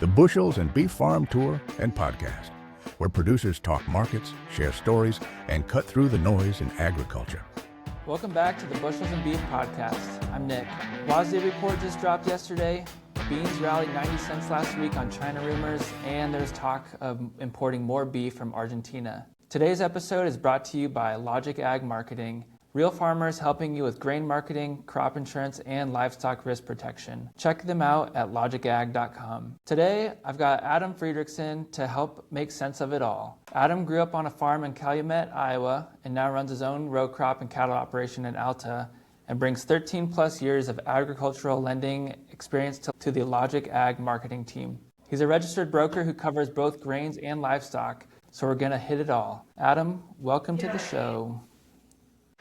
the Bushels and Beef Farm Tour and Podcast, where producers talk markets, share stories, and cut through the noise in agriculture. Welcome back to the Bushels and Beef Podcast. I'm Nick. WASDE report just dropped yesterday. Beans rallied 90 cents last week on China rumors, and there's talk of importing more beef from Argentina. Today's episode is brought to you by Logic Ag Marketing, real farmers helping you with grain marketing, crop insurance, and livestock risk protection. Check them out at logicag.com. Today, I've got Adam Friedrichsen to help make sense of it all. Adam grew up on a farm in Calumet, Iowa, and now runs his own row crop and cattle operation in Alta, and brings 13 plus years of agricultural lending experience to the Logic Ag Marketing team. He's a registered broker who covers both grains and livestock, so we're gonna hit it all. Adam, welcome to the show.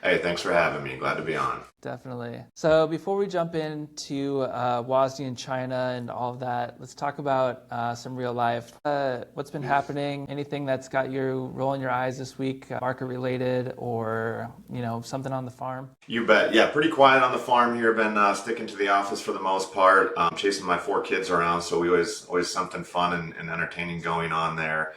Hey, thanks for having me. Glad to be on. Definitely. So before we jump into WASDE in China and all of that, let's talk about some real life. What's been happening? Anything that's got you rolling your eyes this week, market related, or something on the farm? You bet. Yeah, pretty quiet on the farm here. Been sticking to the office for the most part. Chasing my 4 kids around, so we always something fun and entertaining going on there.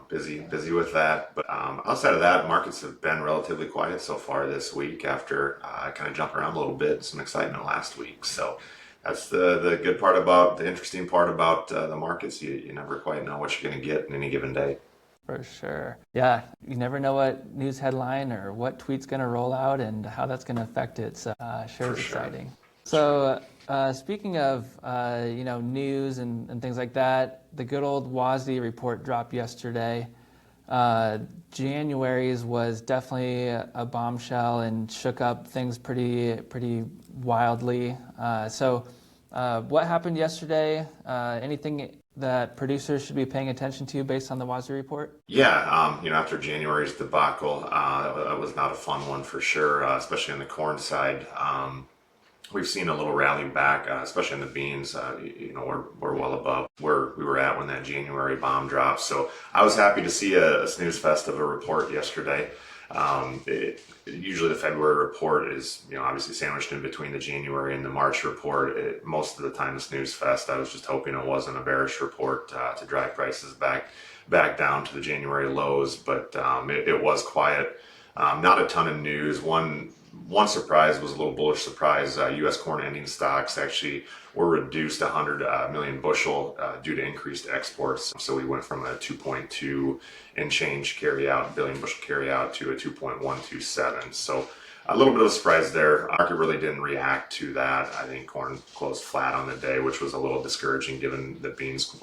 Busy with that. But outside of that, markets have been relatively quiet so far this week after kind of jumping around a little bit, some excitement last week. So that's the good part the interesting part about the markets. You never quite know what you're going to get in any given day. For sure. Yeah, you never know what news headline or what tweet's going to roll out and how that's going to affect it. So sure is exciting. So speaking of news and things like that, the good old WASDE report dropped yesterday. January's was definitely a bombshell and shook up things pretty wildly. So what happened yesterday? Anything that producers should be paying attention to based on the WASDE report? Yeah, after January's debacle, that was not a fun one for sure, especially on the corn side. We've seen a little rally back, especially in the beans. We're well above where we were at when that January bomb dropped. So I was happy to see a snooze fest of a report yesterday. Usually the February report is, obviously sandwiched in between the January and the March report. Most of the time the snooze fest, I was just hoping it wasn't a bearish report to drive prices back down to the January lows, but it was quiet. Not a ton of news. One surprise was a little bullish surprise. U.S. corn ending stocks actually were reduced 100 million bushel due to increased exports. So we went from a 2.2 and change billion bushel carryout to a 2.127. So a little bit of a surprise there. Market really didn't react to that. I think corn closed flat on the day, which was a little discouraging given that beans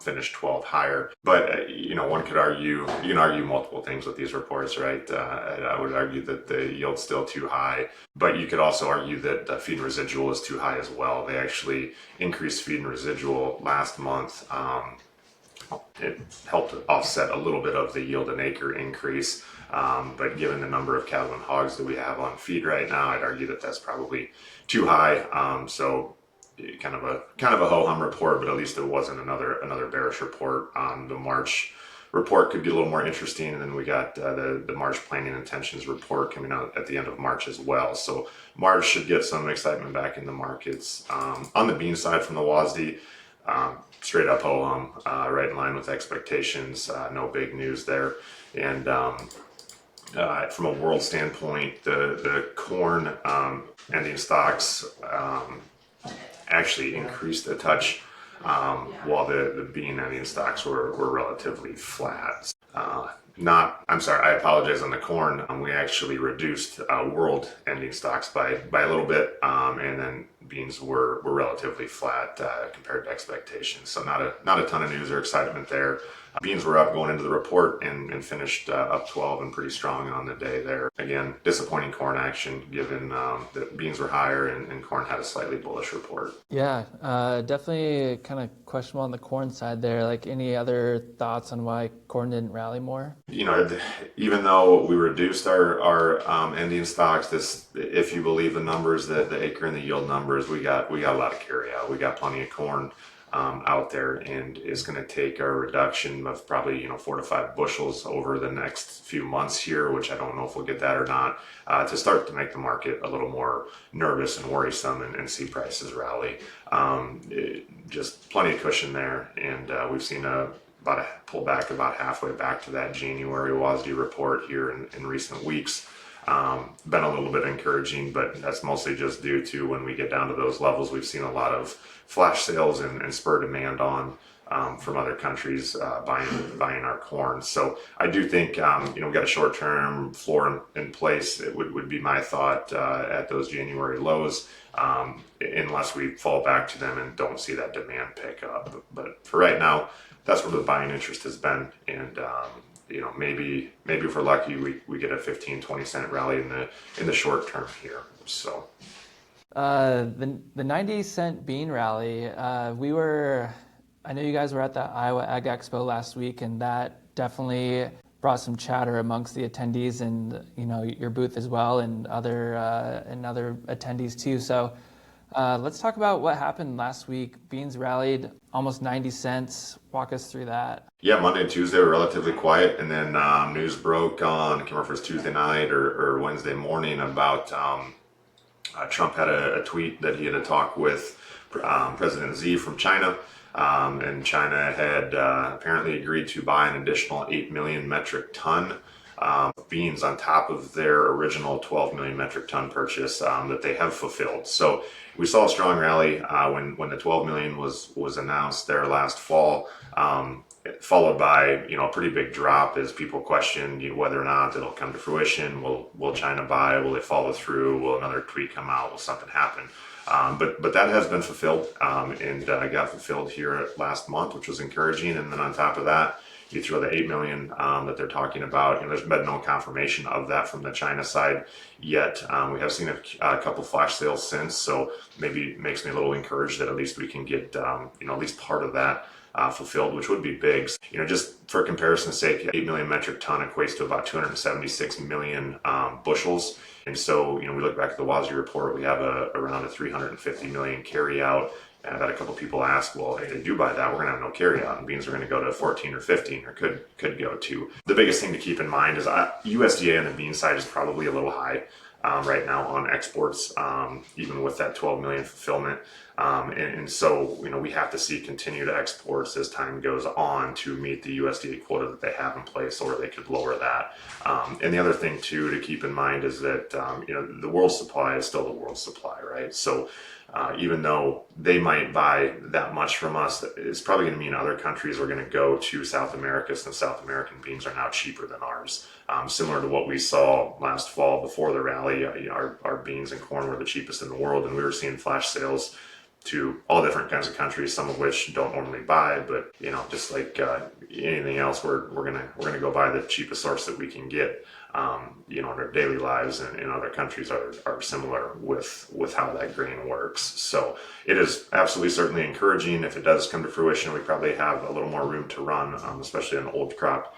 finished 12 higher. But, one could argue, you can argue multiple things with these reports, right? I would argue that the yield's still too high, but you could also argue that feed and residual is too high as well. They actually increased feed and residual last month. It helped offset a little bit of the yield an acre increase. But given the number of cattle and hogs that we have on feed right now, I'd argue that that's probably too high. So kind of a ho-hum report, but at least it wasn't another bearish report. The March report could be a little more interesting, and then we got the March planning intentions report coming out at the end of March as well. So March should get some excitement back in the markets. On the bean side from the WASDE, straight up ho-hum, right in line with expectations. No big news there. And from a world standpoint, the corn ending stocks actually increased a touch, while the bean ending stocks were relatively flat. I apologize on the corn. We actually reduced world ending stocks by a little bit, and then beans were relatively flat compared to expectations. So not a ton of news or excitement there. Beans were up going into the report and finished up 12 and pretty strong on the day there. Again, disappointing corn action given that beans were higher and corn had a slightly bullish report. Yeah, definitely kind of questionable on the corn side there. Like, any other thoughts on why corn didn't rally more? Even though we reduced our ending stocks, if you believe the numbers, the acre and the yield numbers, we got a lot of carry out. We got plenty of corn. out there, and is going to take a reduction of probably 4 to 5 bushels over the next few months here, which I don't know if we'll get that or not, to start to make the market a little more nervous and worrisome and see prices rally. Just plenty of cushion there, and we've seen about a pullback about halfway back to that January WASDE report here in recent weeks. Been a little bit encouraging, but that's mostly just due to when we get down to those levels, we've seen a lot of flash sales and spur demand on from other countries buying our corn. So I do think we've got a short-term floor in place. It would be my thought at those January lows, unless we fall back to them and don't see that demand pick up. But for right now, that's where the buying interest has been, and maybe if we're lucky, we get a 15-20 cent rally in the short term here. So the 90-cent bean rally, I know you guys were at the Iowa Ag Expo last week, and that definitely brought some chatter amongst the attendees, and your booth as well, and other attendees too. So let's talk about what happened last week. Beans rallied almost 90 cents. Walk us through that. Yeah, Monday and Tuesday were relatively quiet, and then news broke on, I can't remember if it was Tuesday night or Wednesday morning, about Trump had a tweet that he had a talk with President Xi from China, and China had apparently agreed to buy an additional 8 million metric ton beans on top of their original 12 million metric ton purchase that they have fulfilled. So we saw a strong rally when the 12 million was announced there last fall, followed by a pretty big drop as people questioned whether or not it'll come to fruition. Will China buy? Will they follow through? Will another tweet come out? Will something happen? But that has been fulfilled, and got fulfilled here last month, which was encouraging. And then on top of that, you throw the 8 million that they're talking about. There's been no confirmation of that from the China side yet. We have seen a couple flash sales since, so maybe it makes me a little encouraged that at least we can get at least part of that fulfilled, which would be big. Just for comparison's sake, 8 million metric ton equates to about 276 million bushels. And so, we look back at the WASDE report, we have around a 350 million carry out. And I've had a couple people ask, well, if they do buy that, we're going to have no carry out, and beans are going to go to 14 or 15, or could go to. The biggest thing to keep in mind is USDA on the bean side is probably a little high right now on exports, even with that 12 million fulfillment. And so, we have to see continued exports as time goes on to meet the USDA quota that they have in place, or they could lower that. And the other thing too to keep in mind is that, the world supply is still the world supply, right? So even though they might buy that much from us, it's probably going to mean other countries are going to go to South America, since South American beans are now cheaper than ours. Similar to what we saw last fall before the rally, our beans and corn were the cheapest in the world, and we were seeing flash sales to all different kinds of countries, some of which don't normally buy, but just like anything else, we're gonna go buy the cheapest source that we can get. In our daily lives, and other countries are similar with how that grain works. So it is absolutely certainly encouraging. If it does come to fruition, we probably have a little more room to run, especially on old crop,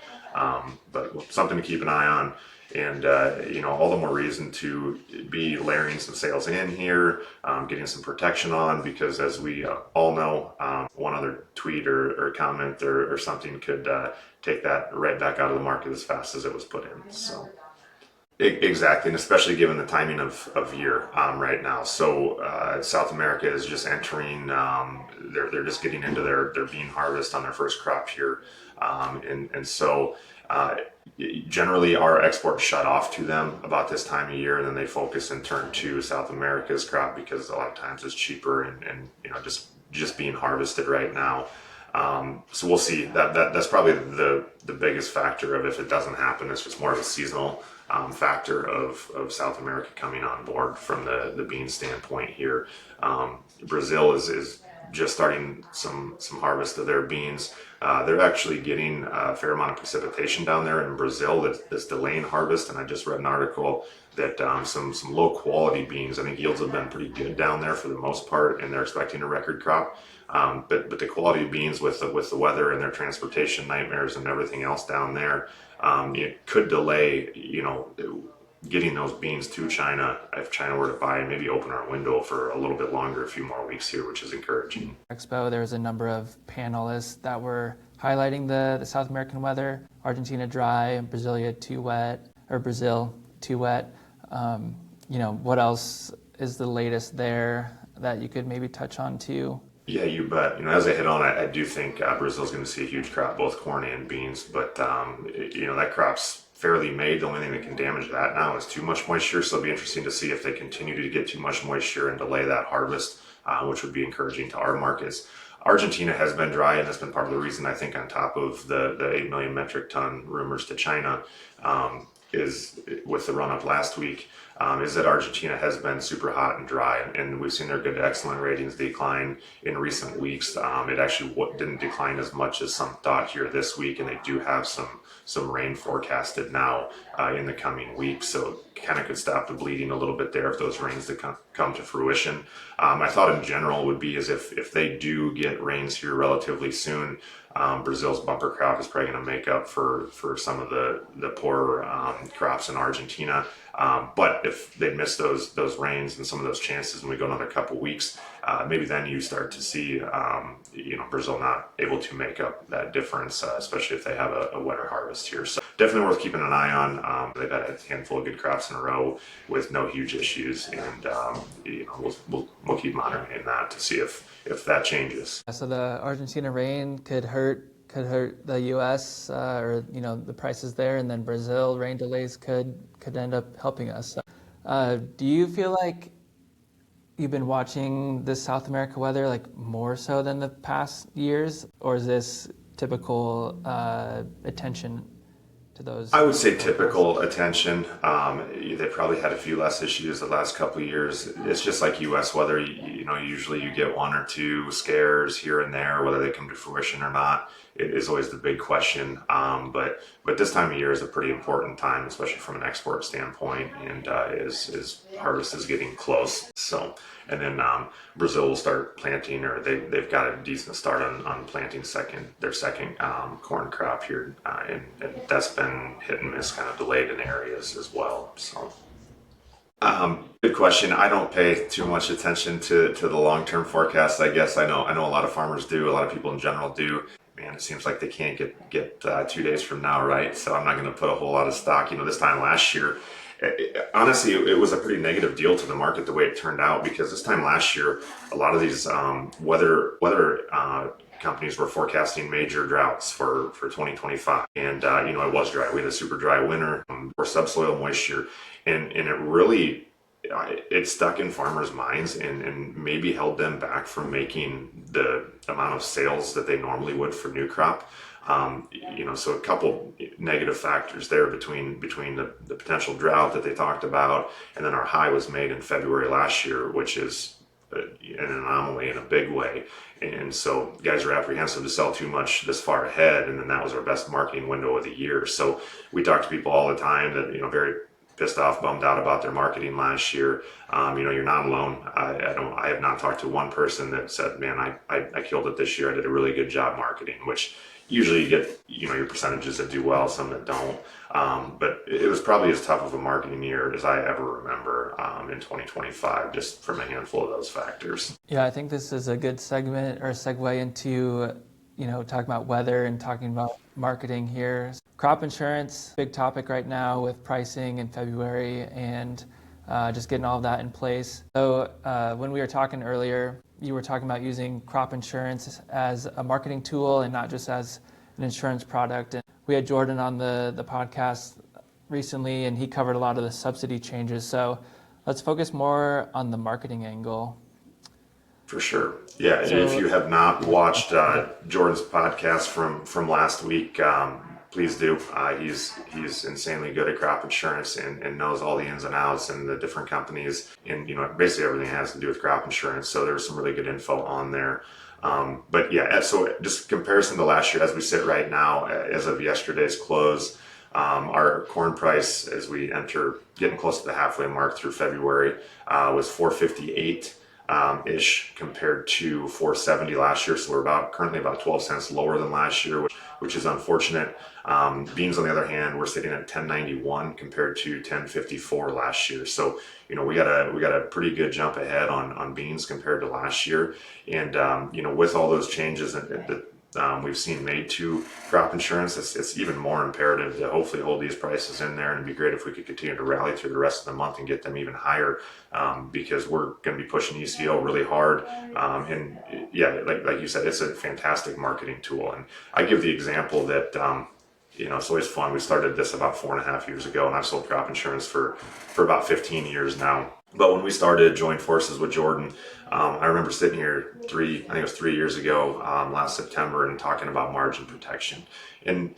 but something to keep an eye on. And all the more reason to be layering some sales in here, getting some protection on, because as we all know, one other tweet or comment or something could take that right back out of the market as fast as it was put in. So exactly, and especially given the timing of year right now. So South America is just entering, they're just getting into their bean harvest on their first crop here, and so generally our exports shut off to them about this time of year, and then they focus and turn to South America's crop because a lot of times it's cheaper and just being harvested right now. So we'll see. That's probably the biggest factor of if it doesn't happen. It's just more of a seasonal factor of South America coming on board from the bean standpoint here. Brazil is just starting some harvest of their beans. They're actually getting a fair amount of precipitation down there in Brazil that's delaying harvest, and I just read an article that some low quality beans, I think yields have been pretty good down there for the most part, and they're expecting a record crop. But the quality of beans with the weather and their transportation nightmares and everything else down there, it could delay, getting those beans to China, if China were to buy and maybe open our window for a little bit longer, a few more weeks here, which is encouraging. Expo, there was a number of panelists that were highlighting the South American weather. Argentina dry, Brazil too wet. What else is the latest there that you could maybe touch on too? Yeah, you bet. As I hit on, I do think Brazil's going to see a huge crop, both corn and beans. But that crop's fairly made. The only thing that can damage that now is too much moisture. So it'll be interesting to see if they continue to get too much moisture and delay that harvest, which would be encouraging to our markets. Argentina has been dry, and that's been part of the reason, I think, on top of the 8 million metric ton rumors to China, is with the run-up last week, is that Argentina has been super hot and dry, and we've seen their good to excellent ratings decline in recent weeks. It actually didn't decline as much as some thought here this week, and they do have some rain forecasted now in the coming weeks, so kind of could stop the bleeding a little bit there if those rains come to fruition. I thought in general would be as if they do get rains here relatively soon, Brazil's bumper crop is probably going to make up for some of the poorer crops in Argentina. But if they miss those rains and some of those chances, and we go another couple weeks, maybe then you start to see Brazil not able to make up that difference, especially if they have a wetter harvest here. So definitely worth keeping an eye on. They've had a handful of good crops in a row with no huge issues, and we'll keep monitoring that to see if that changes. So the Argentina rain could hurt the U.S. Or the prices there, and then Brazil rain delays could end up helping us. Do you feel like you've been watching this South America weather like more so than the past years, or is this typical attention to those? I would say typical attention. They probably had a few less issues the last couple of years. It's just like U.S. weather. Usually you get one or two scares here and there, whether they come to fruition or not. It is always the big question. But this time of year is a pretty important time, especially from an export standpoint, and as harvest is getting close. So, and then Brazil will start planting, or they've got a decent start on planting their second corn crop here, and that's been hit and miss, kind of delayed in areas as well. So. Good question. I don't pay too much attention to the long-term forecast. I guess I know a lot of farmers do. A lot of people in general do. Man, it seems like they can't get 2 days from now, right? So I'm not going to put a whole lot of stock. This time last year, honestly, it was a pretty negative deal to the market the way it turned out, because this time last year, a lot of these weather companies were forecasting major droughts for 2025, and it was dry. We had a super dry winter, or subsoil moisture, and it really it stuck in farmers' minds and maybe held them back from making the amount of sales that they normally would for new crop. So a couple negative factors there between the potential drought that they talked about, and then our high was made in February last year, which is an anomaly in a big way. And so guys are apprehensive to sell too much this far ahead, and then that was our best marketing window of the year. So we talk to people all the time that very pissed off, bummed out about their marketing last year. You're not alone. I have not talked to one person that said, man, I killed it this year. I did a really good job marketing, which usually you get, your percentages that do well, some that don't. But it was probably as tough of a marketing year as I ever remember in 2025, just from a handful of those factors. Yeah, I think this is a good segment or segue into, talking about weather and talking about marketing here. Crop insurance, big topic right now with pricing in February and just getting all of that in place. So when we were talking earlier, you were talking about using crop insurance as a marketing tool and not just as an insurance product. And we had Jordan on the podcast recently, and he covered a lot of the subsidy changes. So let's focus more on the marketing angle. For sure. Yeah. So, if you have not watched Jordan's podcast from last week, please do. He's insanely good at crop insurance and knows all the ins and outs and the different companies, and basically everything has to do with crop insurance. So there's some really good info on there. But yeah, so just comparison to last year, as we sit right now, as of yesterday's close, our corn price as we enter getting close to the halfway mark through February was $4.58. ish compared to 470 last year. So we're currently about 12 cents lower than last year, which is unfortunate. Beans, on the other hand, we're sitting at 1091 compared to 1054 last year. So, we got a pretty good jump ahead on beans compared to last year. And, with all those changes that we've seen made to crop insurance, it's even more imperative to hopefully hold these prices in there, and it'd be great if we could continue to rally through the rest of the month and get them even higher, because we're going to be pushing ECO really hard. And yeah, like you said, it's a fantastic marketing tool. And I give the example that, it's always fun. We started this about 4.5 years ago, and I've sold crop insurance for about 15 years now. But when we started, joined forces with Jordan, I remember sitting here I think it was 3 years ago, last September, and talking about margin protection. And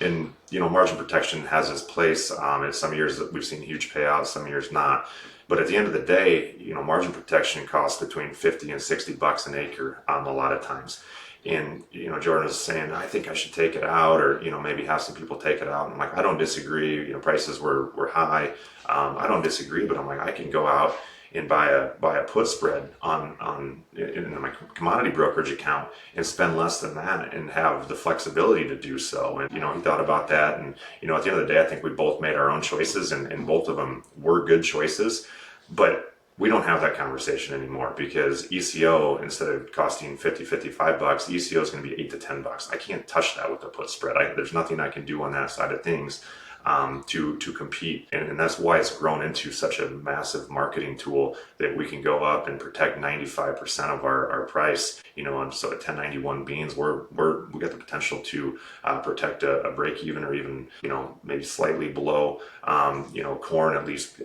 margin protection has its place. In some years that we've seen huge payouts, some years not. But at the end of the day, margin protection costs between $50 and $60 an acre a lot of times. And, Jordan was saying, I think I should take it out, or, maybe have some people take it out. And I'm like, I don't disagree. Prices were high. I don't disagree, but I'm like, I can go out and buy a put spread in my commodity brokerage account and spend less than that and have the flexibility to do so. And, he thought about that. And, at the end of the day, I think we both made our own choices, and both of them were good choices. But we don't have that conversation anymore, because ECO, instead of costing $50, $55, ECO is going to be $8 to $10. I can't touch that with the put spread. There's nothing I can do on that side of things to compete. And that's why it's grown into such a massive marketing tool, that we can go up and protect 95% of our price. And so at 1091 beans, we got the potential to protect a break even, or even, maybe slightly below. Corn, at least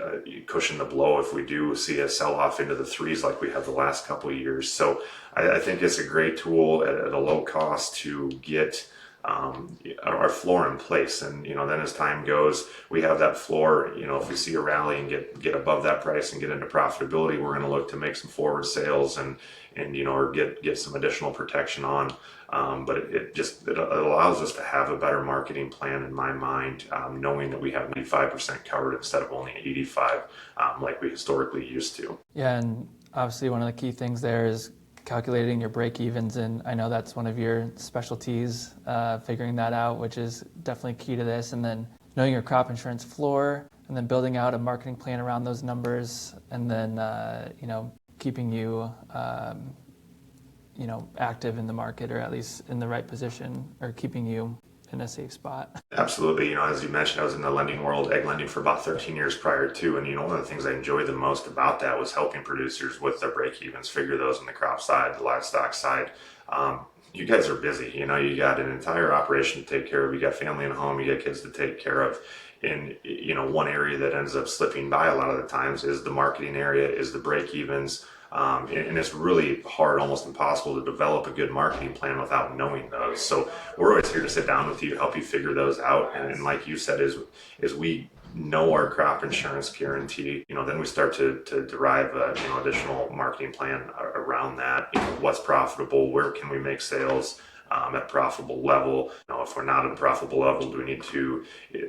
cushion the blow if we do see a sell off into the threes like we have the last couple of years. So I think it's a great tool at a low cost to get our floor in place. And then as time goes, we have that floor. If we see a rally and get above that price and get into profitability, we're going to look to make some forward sales and or get some additional protection on. But it allows us to have a better marketing plan, in my mind, knowing that we have 95% covered instead of only 85, like we historically used to. Yeah, and obviously one of the key things there is calculating your break-evens, and I know that's one of your specialties, figuring that out, which is definitely key to this. And then knowing your crop insurance floor, and then building out a marketing plan around those numbers, and then keeping you active in the market, or at least in the right position, or keeping you in a safe spot. Absolutely. As you mentioned, I was in the lending world, egg lending, for about 13 years prior to. And, one of the things I enjoyed the most about that was helping producers with their break-evens, figure those on the crop side, the livestock side. You guys are busy. You got an entire operation to take care of. You got family at home. You got kids to take care of. And, one area that ends up slipping by a lot of the times is the marketing area, is the break-evens. And it's really hard, almost impossible, to develop a good marketing plan without knowing those. So we're always here to sit down with you, help you figure those out. And like you said, is we know our crop insurance guarantee, then we start to derive additional marketing plan around that. What's profitable? Where can we make sales at a profitable level? If we're not at a profitable level, do we need to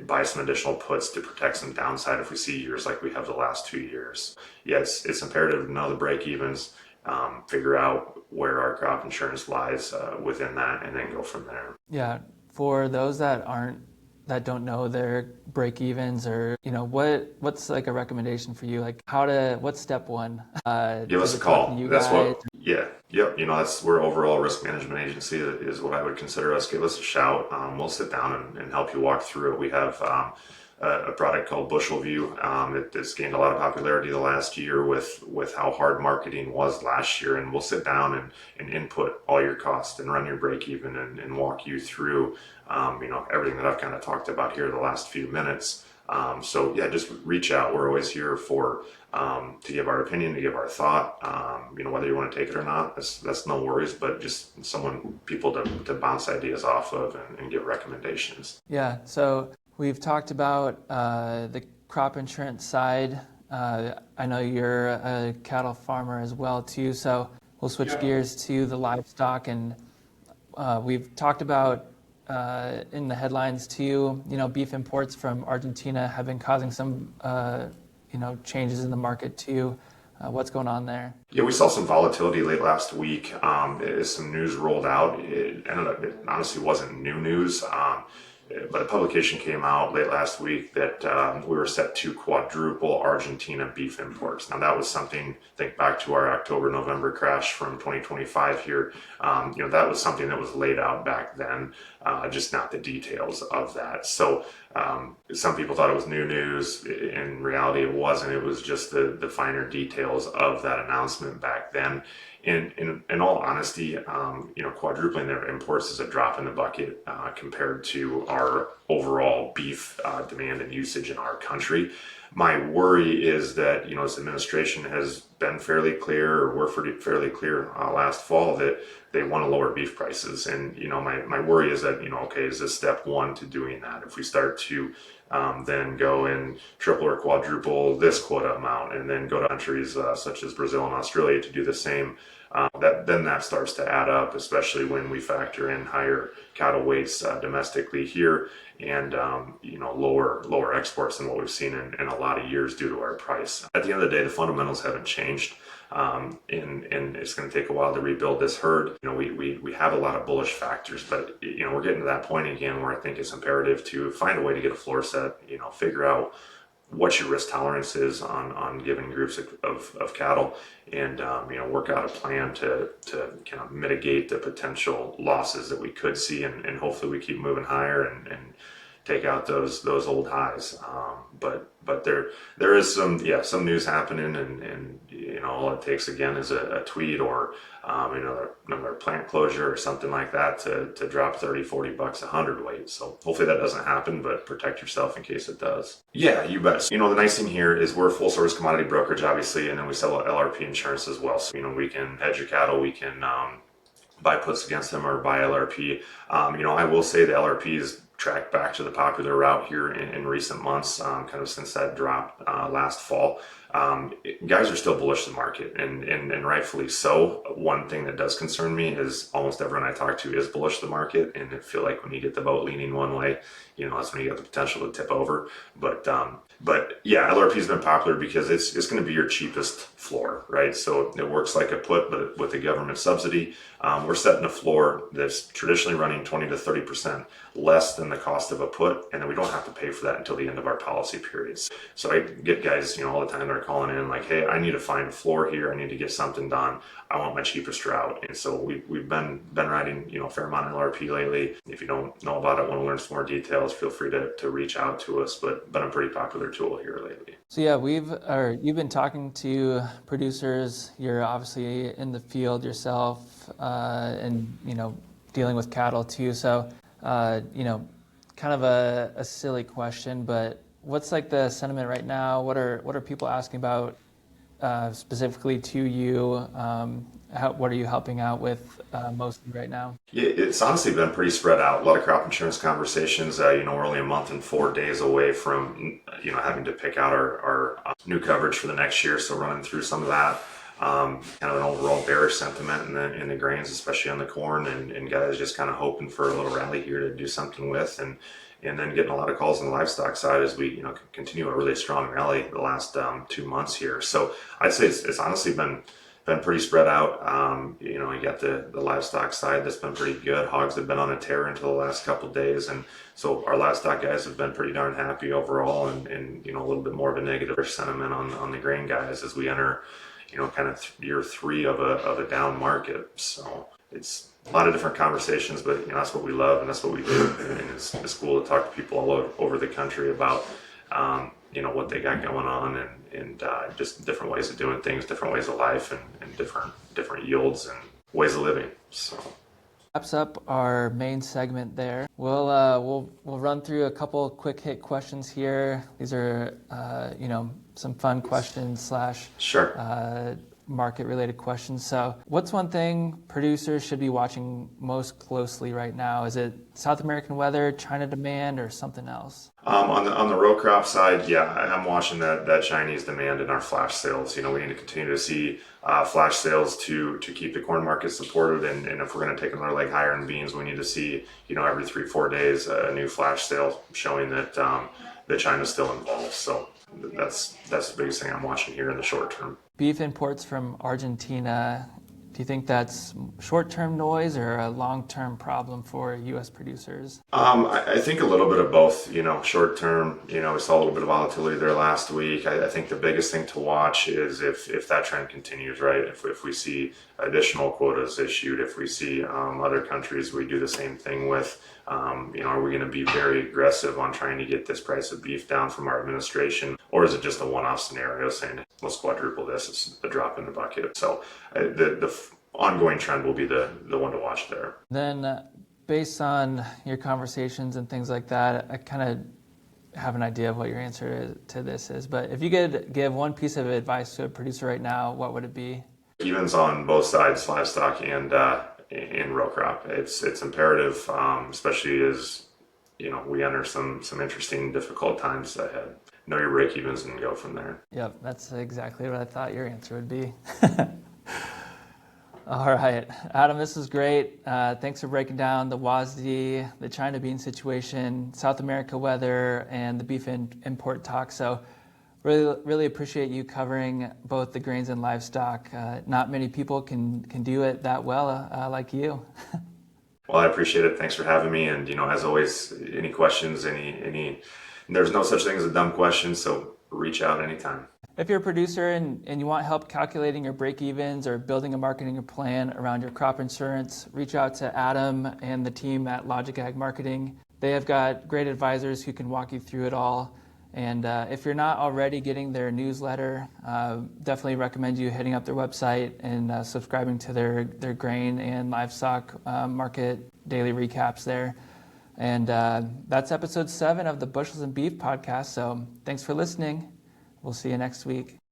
buy some additional puts to protect some downside if we see years like we have the last 2 years? Yes, it's imperative to know the break-evens, figure out where our crop insurance lies within that, and then go from there. Yeah, for those that don't know their break-evens, or what's like a recommendation for you? Like what's step one? Give us a call. That's what. Yeah. Yep. We're overall risk management agency is what I would consider us. Give us a shout. We'll sit down and help you walk through it. We have a product called Bushel View. It's gained a lot of popularity the last year with how hard marketing was last year. And we'll sit down and input all your costs and run your break even and walk you through, everything that I've kind of talked about here the last few minutes. So yeah, just reach out. We're always here to give our opinion, to give our thought. Whether you want to take it or not, that's no worries, but just people to bounce ideas off of and give recommendations. Yeah. So we've talked about the crop insurance side. I know you're a cattle farmer as well too, so we'll switch gears to the livestock, and we've talked about in the headlines too, beef imports from Argentina have been causing some, changes in the market too. What's going on there? Yeah, we saw some volatility late last week as some news rolled out. It honestly wasn't new news, but a publication came out late last week that we were set to quadruple Argentina beef imports. Now, that was something, think back to our October-November crash from 2025 here. That was something that was laid out back then, just not the details of that. So some people thought it was new news. In reality, it wasn't. It was just the finer details of that announcement back then. In all honesty, quadrupling their imports is a drop in the bucket compared to our overall beef demand and usage in our country. My worry is that, this administration has been fairly clear, or were fairly clear last fall, that they want to lower beef prices. And, my worry is that, okay, is this step one to doing that? If we start to then go and triple or quadruple this quota amount, and then go to countries such as Brazil and Australia to do the same, that starts to add up, especially when we factor in higher cattle weights domestically here, and lower exports than what we've seen in a lot of years due to our price. At the end of the day, the fundamentals haven't changed, and it's going to take a while to rebuild this herd. We have a lot of bullish factors, but we're getting to that point again where I think it's imperative to find a way to get a floor set. Figure out what your risk tolerance is on given groups of cattle, and work out a plan to kind of mitigate the potential losses that we could see, and hopefully we keep moving higher and take out those old highs. But there is some news happening, and all it takes again is a tweet or another plant closure or something like that to drop $30-$40 a hundredweight. So hopefully that doesn't happen, but protect yourself in case it does. Yeah, you bet. The nice thing here is we're a full service commodity brokerage, obviously, and then we sell LRP insurance as well. So we can hedge your cattle, we can buy puts against them or buy LRP. I will say the LRP is tracked back to the popular route here in recent months, kind of since that drop last fall. Guys are still bullish the market, and rightfully so. One thing that does concern me is almost everyone I talk to is bullish the market, and I feel like when you get the boat leaning one way, that's when you got the potential to tip over. But yeah, LRP has been popular because it's going to be your cheapest floor, right? So it works like a put, but with a government subsidy. We're setting a floor that's traditionally running 20 to 30% less than the cost of a put, and then we don't have to pay for that until the end of our policy periods. So I get guys, all the time, they're calling in like, hey, I need to find a floor here. I need to get something done. I want my cheapest route. And so we've been writing, a fair amount of LRP lately. If you don't know about it, want to learn some more details, feel free to reach out to us, but been a pretty popular tool here lately. So yeah, you've been talking to producers. You're obviously in the field yourself, and dealing with cattle too. So kind of a silly question, but what's like the sentiment right now? What are people asking about specifically to you? What are you helping out with mostly right now? Yeah, it's honestly been pretty spread out. A lot of crop insurance conversations. We're only a month and 4 days away from having to pick out our new coverage for the next year. So running through some of that. Kind of an overall bearish sentiment in the grains, especially on the corn, and guys just kind of hoping for a little rally here to do something with, and then getting a lot of calls on the livestock side as we continue a really strong rally the last 2 months here. So I'd say it's honestly been pretty spread out. You got the livestock side that's been pretty good. Hogs have been on a tear until the last couple of days, and so our livestock guys have been pretty darn happy overall, and a little bit more of a negative sentiment on the grain guys as we enter kind of year 3 of a down market. So it's a lot of different conversations, but that's what we love and that's what we do. And it's cool to talk to people all over the country about what they got going on, and just different ways of doing things, different ways of life, and different yields and ways of living. So wraps up our main segment there. We'll run through a couple quick hit questions here. These are some fun questions / sure. Market related questions. So what's one thing producers should be watching most closely right now? Is it South American weather, China demand, or something else? On the row crop side, yeah, I'm watching that Chinese demand in our flash sales. We need to continue to see flash sales to keep the corn market supported, and if we're going to take another leg higher in beans, we need to see every 3-4 days a new flash sale showing that China's still involved. So that's the biggest thing I'm watching here in the short term. Beef imports from Argentina, do you think that's short-term noise or a long-term problem for U.S. producers? I think a little bit of both. Short term, we saw a little bit of volatility there last week. I think the biggest thing to watch is if that trend continues, right? If we see additional quotas issued, if we see other countries we do the same thing with, are we going to be very aggressive on trying to get this price of beef down from our administration? Or is it just a one-off scenario saying, let's quadruple this, it's a drop in the bucket? So the ongoing trend will be the one to watch there. Then based on your conversations and things like that, I kind of have an idea of what your answer to this is. But if you could give one piece of advice to a producer right now, what would it be? Evens on both sides, livestock and row crop. It's imperative, especially as we enter some interesting, difficult times ahead. Know your break evens and go from there. Yep, that's exactly what I thought your answer would be. All right, Adam, this was great. Thanks for breaking down the WASDE, the China bean situation, South America weather, and the beef import talk. So really appreciate you covering both the grains and livestock. Not many people can do it that well like you. Well, I appreciate it. Thanks for having me. And, as always, any questions, there's no such thing as a dumb question, so reach out anytime. If you're a producer and you want help calculating your break-evens or building a marketing plan around your crop insurance, reach out to Adam and the team at Logic Ag Marketing. They have got great advisors who can walk you through it all. And if you're not already getting their newsletter, definitely recommend you hitting up their website and subscribing to their grain and livestock market daily recaps there. And that's episode 7 of the Bushels and Beef Podcast. So thanks for listening. We'll see you next week.